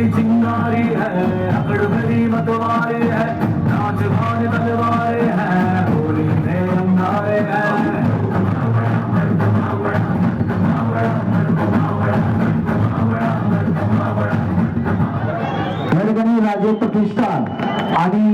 चिंगारी है अकड़ भरी मतवारी है नाच गान तलवारे हैं होली में अंगारे हैं राजे प्रतिष्ठान आणि